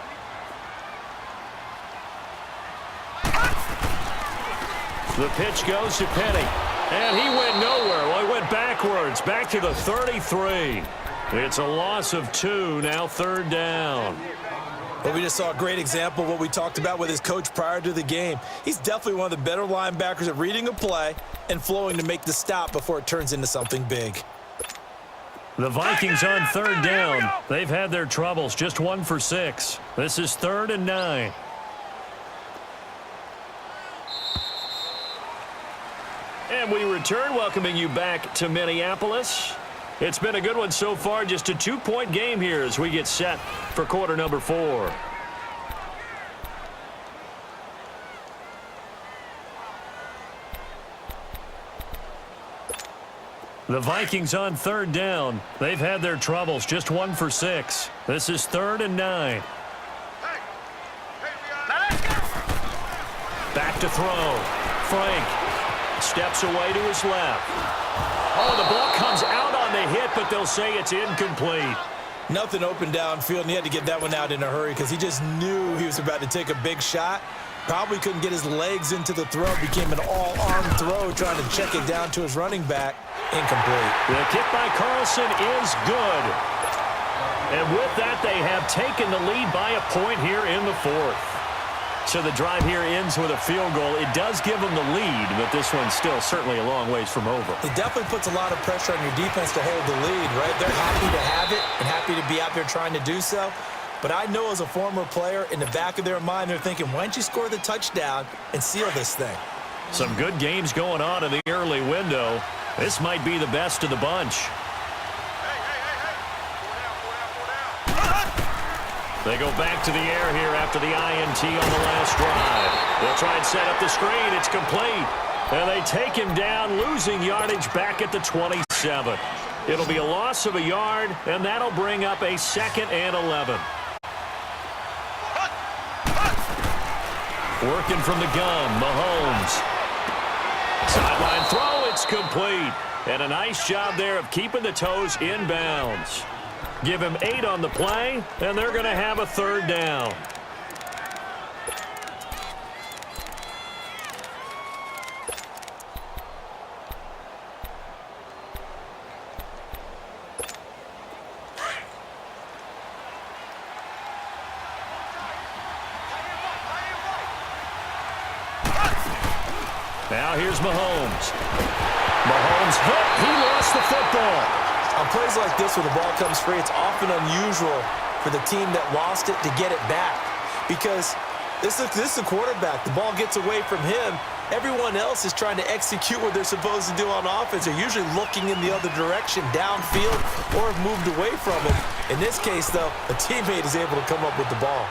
The pitch goes to Penny. And he went nowhere. Well, he went backwards. Back to the 33. It's a loss of 2, now 3rd down.
Well, we just saw a great example of what we talked about with his coach prior to the game. He's definitely one of the better linebackers at reading a play and flowing to make the stop before it turns into something big.
The Vikings on 3rd down. They've had their troubles, just 1 for 6. This is 3rd and 9. And we return, welcoming you back to Minneapolis. It's been a good one so far, just a 2-point game here as we get set for quarter number 4. The Vikings on 3rd down. They've had their troubles, just 1 for 6. This is 3rd and 9. Back to throw. Frank steps away to his left. Oh, the ball comes out on the hit, but they'll say it's incomplete.
Nothing open downfield, and he had to get that one out in a hurry because he just knew he was about to take a big shot. Probably couldn't get his legs into the throw. Became an all-arm throw trying to check it down to his running back. Incomplete.
The kick by Carlson is good. And with that, they have taken the lead by a point here in the 4th. So the drive here ends with a field goal. It does give them the lead, but this one's still certainly a long ways from over.
It definitely puts a lot of pressure on your defense to hold the lead, right? They're happy to have it and happy to be out there trying to do so. But I know as a former player, in the back of their mind, they're thinking, why don't you score the touchdown and seal this thing?
Some good games going on in the early window. This might be the best of the bunch. They go back to the air here after the INT on the last drive. They'll try and set up the screen. It's complete. And they take him down, losing yardage back at the 27. It'll be a loss of a yard, and that'll bring up a 2nd and 11. Working from the gun, Mahomes. Sideline throw, it's complete. And a nice job there of keeping the toes in bounds. Give him 8 on the play, and they're going to have a 3rd down. Now here's Mahomes. Mahomes hit. He lost the football.
On plays like this where the ball comes free, it's often unusual for the team that lost it to get it back. Because this is a quarterback. The ball gets away from him. Everyone else is trying to execute what they're supposed to do on offense. They're usually looking in the other direction, downfield, or have moved away from him. In this case, though, a teammate is able to come up with the ball.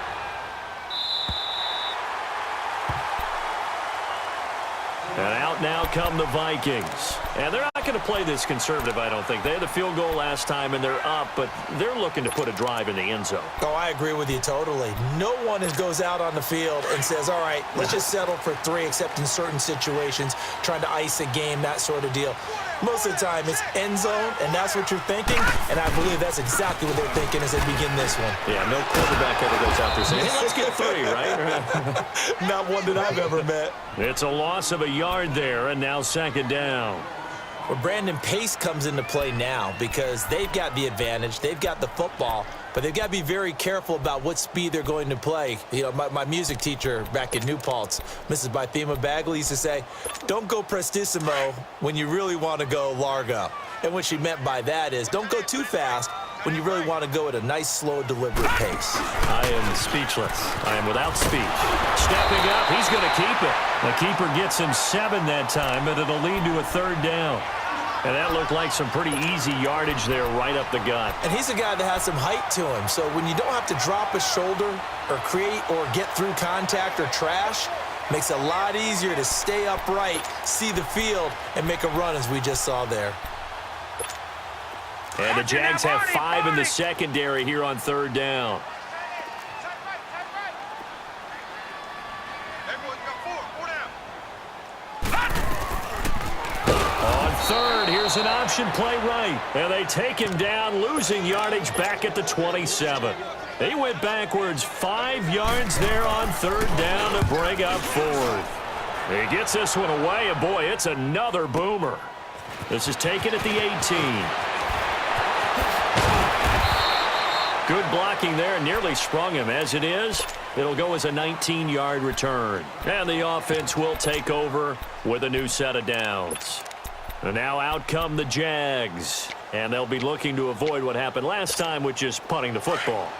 And out now come the Vikings. And they're not going to play this conservative, I don't think. They had the field goal last time, and they're up, but they're looking to put a drive in the end zone.
Oh, I agree with you totally. No one goes out on the field and says, all right, let's just settle for 3, except in certain situations, trying to ice a game, that sort of deal. Most of the time, it's end zone, and that's what you're thinking, and I believe that's exactly what they're thinking as they begin this one.
Yeah, no quarterback ever goes out there saying, hey, let's get 3, right?
Not one that I've ever met.
It's a loss of a yard there, and now second down.
Well, Brandon, pace comes into play now because they've got the advantage. They've got the football, but they've got to be very careful about what speed they're going to play. You know, my music teacher back in New Paltz, Mrs. Bythema Bagley, used to say, don't go prestissimo when you really want to go largo. And what she meant by that is don't go too fast when you really want to go at a nice, slow, deliberate pace.
I am speechless. I am without speech. Stepping up, he's going to keep it. The keeper gets him 7 that time, but it'll lead to a third down. And that looked like some pretty easy yardage there right up the gut.
And he's a guy that has some height to him. So when you don't have to drop a shoulder or create or get through contact or trash, makes it a lot easier to stay upright, see the field, and make a run as we just saw there.
And the Jags have 5 in the secondary here on third down. On third, here's an option play right. And they take him down, losing yardage back at the 27. He went backwards 5 yards there on third down to bring up fourth. He gets this one away, and boy, it's another boomer. This is taken at the 18. Good blocking there, nearly sprung him. As it is, it'll go as a 19-yard return. And the offense will take over with a new set of downs. And now out come the Jags. And they'll be looking to avoid what happened last time with just punting the football.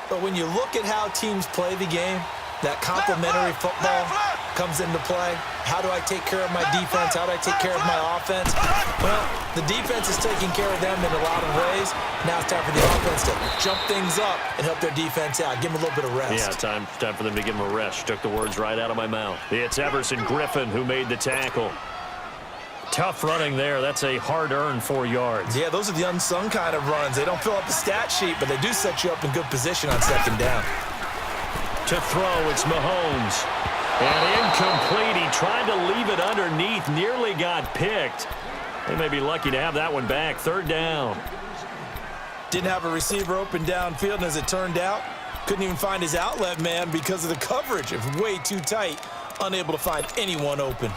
But when you look at how teams play the game, that complementary football comes into play. How do I take care of my defense? How do I take care of my offense? Well, the defense is taking care of them in a lot of ways. Now it's time for the offense to jump things up and help their defense out. Give them a little bit of rest.
Yeah, time for them to give them a rest. Took the words right out of my mouth. It's Everson Griffin who made the tackle. Tough running there. That's a hard-earned 4 yards.
Yeah, those are the unsung kind of runs. They don't fill up the stat sheet, but they do set you up in good position on second down.
To throw, it's Mahomes. And incomplete. He tried to leave it underneath. Nearly got picked. They may be lucky to have that one back. Third down.
Didn't have a receiver open downfield, and as it turned out, couldn't even find his outlet man because of the coverage. It was way too tight. Unable to find anyone open.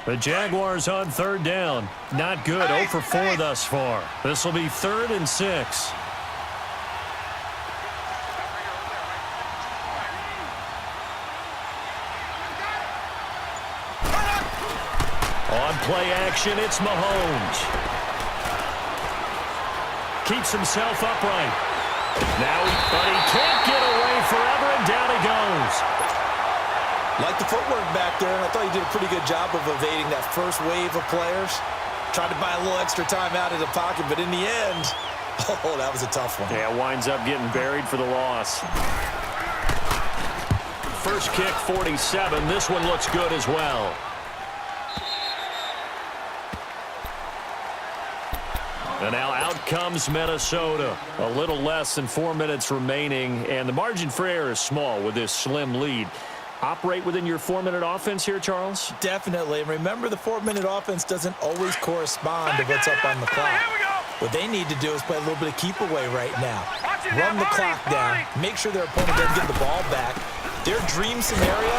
The Jaguars on third down. Not good. 0 for 4 thus far. This will be 3rd and 6. On play action, it's Mahomes. Keeps himself upright. But he can't get away forever, and down he goes.
Like the footwork back there, I thought he did a pretty good job of evading that first wave of players. Tried to buy a little extra time out of the pocket, but in the end, oh, that was a tough one.
Yeah, winds up getting buried for the loss. First kick, 47. This one looks good as well. And now out comes Minnesota. A little less than 4 minutes remaining, and the margin for error is small with this slim lead. Operate within your 4-minute offense here, Charles?
Definitely. And remember, the 4-minute offense doesn't always correspond to what's up on the clock. What they need to do is play a little bit of keep away right now. Run the clock down. Make sure their opponent doesn't get the ball back. Their dream scenario,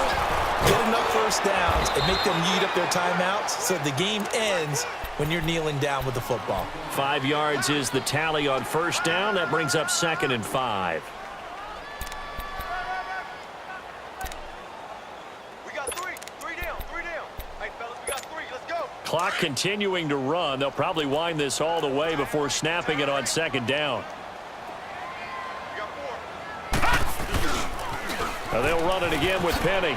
get enough first downs and make them eat up their timeouts so the game ends when you're kneeling down with the football.
5 yards is the tally on first down. That brings up 2nd and 5. Clock continuing to run. They'll probably wind this all the way before snapping it on second down. Now they'll run it again with Penny.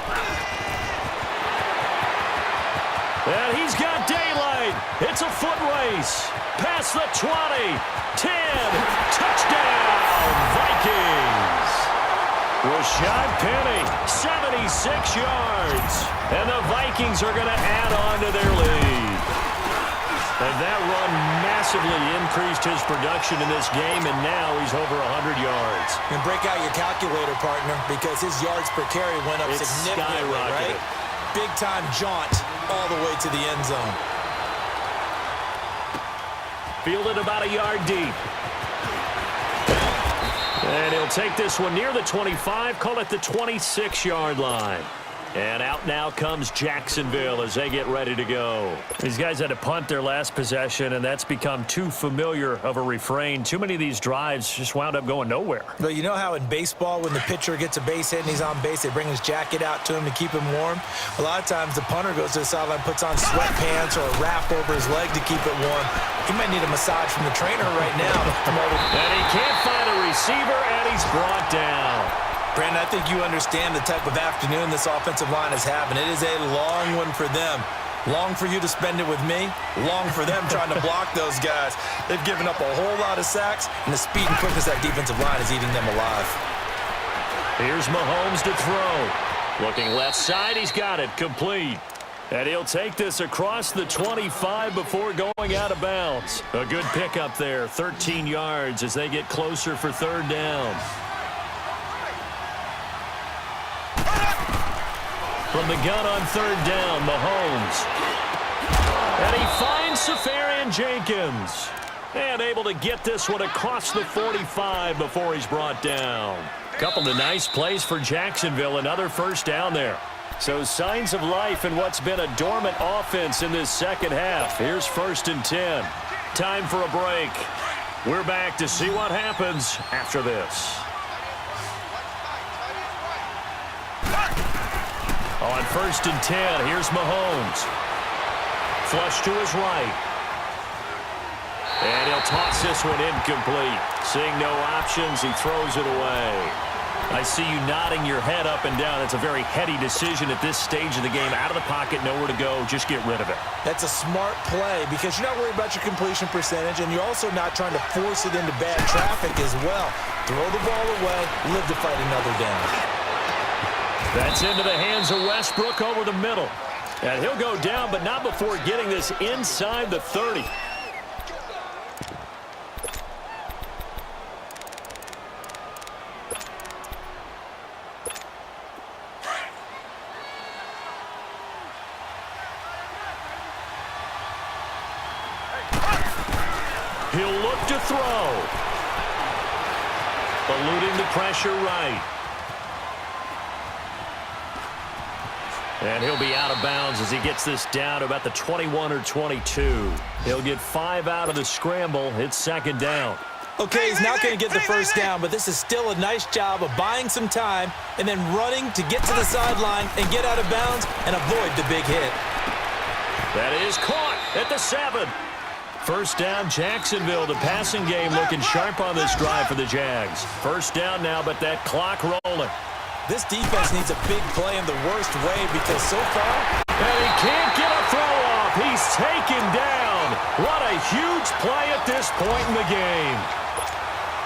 And he's got daylight. It's a foot race. Past the 20. 10. Touchdown, Vikings. Rashad Penny, 76 yards. And the Vikings are going to add on to their lead. And that run massively increased his production in this game, and now he's over 100 yards.
And break out your calculator, partner, because his yards per carry went up significantly, right? Big-time jaunt all the way to the end zone.
Fielded about a yard deep. And he'll take this one near the 25, call it the 26-yard line. And out now comes Jacksonville as they get ready to go. These guys had to punt their last possession, and that's become too familiar of a refrain. Too many of these drives just wound up going nowhere.
But you know how in baseball, when the pitcher gets a base hit and he's on base, they bring his jacket out to him to keep him warm? A lot of times the punter goes to the sideline, puts on sweatpants or a wrap over his leg to keep it warm. He might need a massage from the trainer right now.
And he can't find a receiver, and he's brought down.
Brandon, I think you understand the type of afternoon this offensive line is having. It is a long one for them. Long for you to spend it with me. Long for them trying to block those guys. They've given up a whole lot of sacks, and the speed and quickness of that defensive line is eating them alive.
Here's Mahomes to throw. Looking left side, he's got it, complete. And he'll take this across the 25 before going out of bounds. A good pickup there, 13 yards as they get closer for third down. From the gun on third down, Mahomes. And he finds Safarian-Jenkins. And able to get this one across the 45 before he's brought down. Couple of nice plays for Jacksonville. Another first down there. So signs of life in what's been a dormant offense in this second half. Here's 1st and 10. Time for a break. We're back to see what happens after this. On 1st and 10, here's Mahomes. Flush to his right. And he'll toss this one incomplete. Seeing no options, he throws it away. I see you nodding your head up and down. It's a very heady decision at this stage of the game. Out of the pocket, nowhere to go. Just get rid of it. That's a smart play because you're not worried about your completion percentage, and you're also not trying to force it into bad traffic as well. Throw the ball away, live to fight another down. That's into the hands of Westbrook over the middle. And he'll go down, but not before getting this inside the 30. He'll look to throw. Eluding the pressure right. And he'll be out of bounds as he gets this down to about the 21 or 22. He'll get 5 out of the scramble. It's second down. Okay, he's not going to get the first down, but this is still a nice job of buying some time and then running to get to the sideline and get out of bounds and avoid the big hit. That is caught at the 7. First down, Jacksonville. The passing game looking sharp on this drive for the Jags. First down now, but that clock rolling. This defense needs a big play in the worst way because so far, and he can't get a throw off. He's taken down. What a huge play at this point in the game.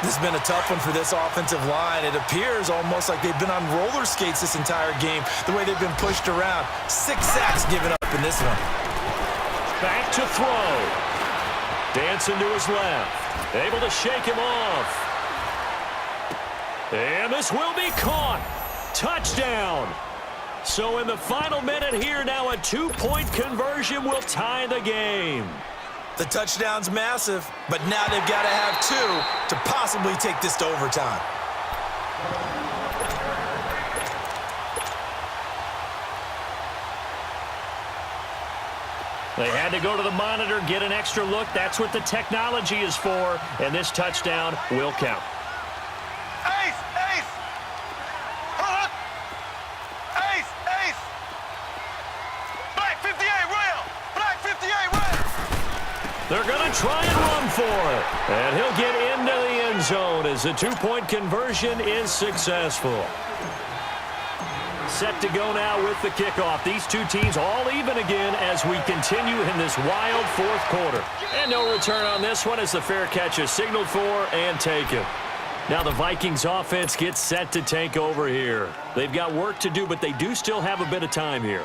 This has been a tough one for this offensive line. It appears almost like they've been on roller skates this entire game, the way they've been pushed around. 6 sacks given up in this one. Back to throw. Dancing to his left. Able to shake him off. And this will be caught. Touchdown. So in the final minute here, now a 2-point conversion will tie the game. The touchdown's massive, but now they've got to have 2 to possibly take this to overtime. They had to go to the monitor, get an extra look. That's what the technology is for, and this touchdown will count.
Ace! Ace! Hold up! Ace! Ace! Black 58, Royal! Black 58!
to try and run for it. And he'll get into the end zone as the two-point conversion is successful. Set to go now with the kickoff. These two teams all even again as we continue in this wild fourth quarter. And no return on this one as the fair catch is signaled for and taken. Now the Vikings offense gets set to take over here. They've got work to do, but they do still have a bit of time here.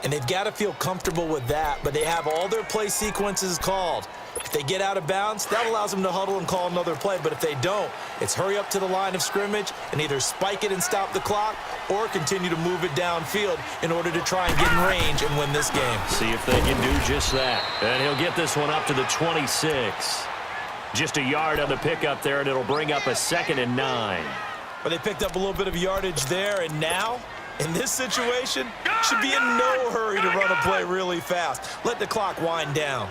And they've got to feel comfortable with that, but they have all their play sequences called. If they get out of bounds, that allows them to huddle and call another play. But if they don't, it's hurry up to the line of scrimmage and either spike it and stop the clock or continue to move it downfield in order to try and get in range and win this game.
See if they can do just that. And he'll get this one up to the 26. Just a yard on the pickup there, and it'll bring up a 2nd and 9.
But they picked up a little bit of yardage there, and now, in this situation, should be in no hurry to run a play really fast. Let the clock wind down.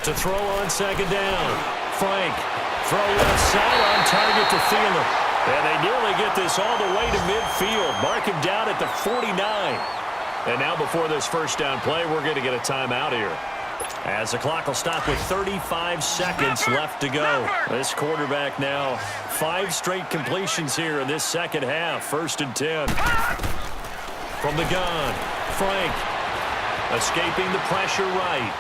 To throw on 2nd down. Frank, throw left side on target to Thielen. And they nearly get this all the way to midfield. Mark him down at the 49. And now before this first down play, we're going to get a timeout here. As the clock will stop with 35 seconds left to go. This quarterback now 5 straight completions here in this second half. 1st and 10. From the gun, Frank escaping the pressure right.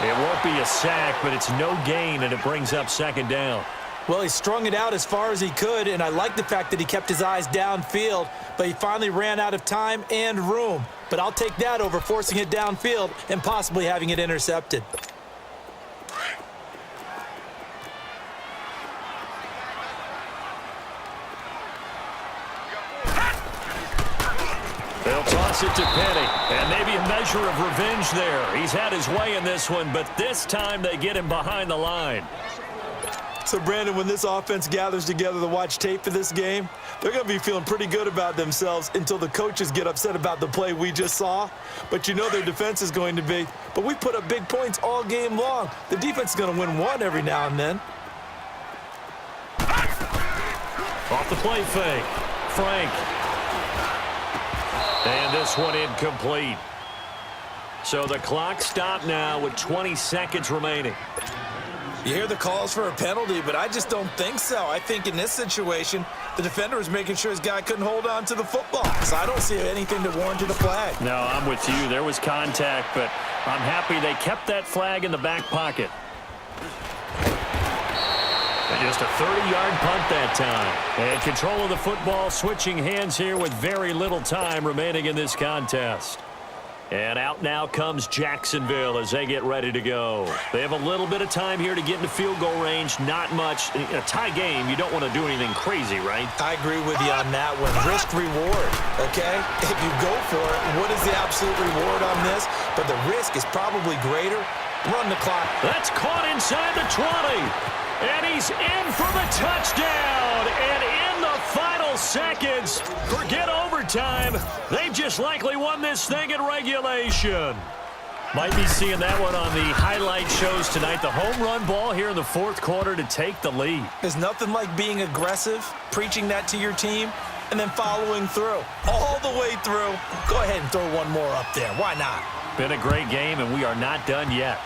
It won't be a sack, but it's no gain, and it brings up 2nd down.
Well, he strung it out as far as he could, and I like the fact that he kept his eyes downfield, but he finally ran out of time and room. But I'll take that over forcing it downfield and possibly having it intercepted.
They'll toss it to Penny, and maybe a measure of revenge there. He's had his way in this one, but this time they get him behind the line.
So, Brandon, when this offense gathers together to watch tape for this game, they're going to be feeling pretty good about themselves until the coaches get upset about the play we just saw. But you know their defense is going to be. But we put up big points all game long. The defense is going to win one every now and then.
Off the play fake. Frank. And this one incomplete. So the clock stopped now with 20 seconds remaining.
You hear the calls for a penalty, but I just don't think so. I think in this situation, the defender was making sure his guy couldn't hold on to the football. So I don't see anything to warrant a flag.
No, I'm with you. There was contact, but I'm happy they kept that flag in the back pocket. And just a 30-yard punt that time. And control of the football switching hands here with very little time remaining in this contest. And out now comes Jacksonville as they get ready to go. They have a little bit of time here to get into field goal range. Not much. In a tie game, you don't want to do anything crazy, right?
I agree with you on that one. Risk reward, okay? If you go for it, what is the absolute reward on this? But the risk is probably greater. Run the clock.
That's caught inside the 20. And he's in for the touchdown. And in the final seconds, forget overtime. They've just likely won this thing in regulation. Might be seeing that one on the highlight shows tonight. The home run ball here in the fourth quarter to take the lead.
There's nothing like being aggressive, preaching that to your team, and then following through. All the way through. Go ahead and throw one more up there. Why not?
Been a great game, and we are not done yet.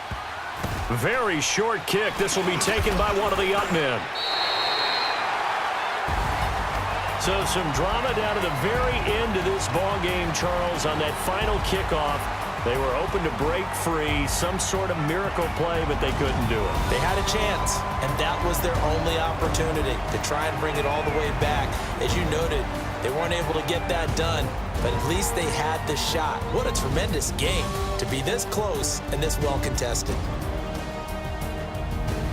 Very short kick. This will be taken by one of the up men. So some drama down to the very end of this ball game, Charles, on that final kickoff. They were open to break free, some sort of miracle play, but they couldn't do it.
They had a chance, and that was their only opportunity to try and bring it all the way back. As you noted, they weren't able to get that done, but at least they had the shot. What a tremendous game to be this close and this well contested.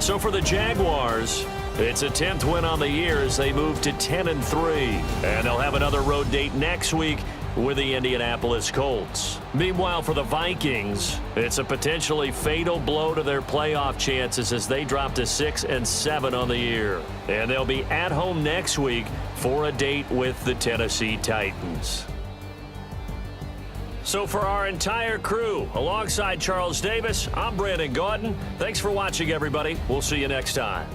So for the Jaguars, it's a 10th win on the year as they move to 10-3. And they'll have another road date next week with the Indianapolis Colts. Meanwhile, for the Vikings, it's a potentially fatal blow to their playoff chances as they drop to 6-7 on the year. And they'll be at home next week for a date with the Tennessee Titans. So for our entire crew, alongside Charles Davis, I'm Brandon Gaudin. Thanks for watching, everybody. We'll see you next time.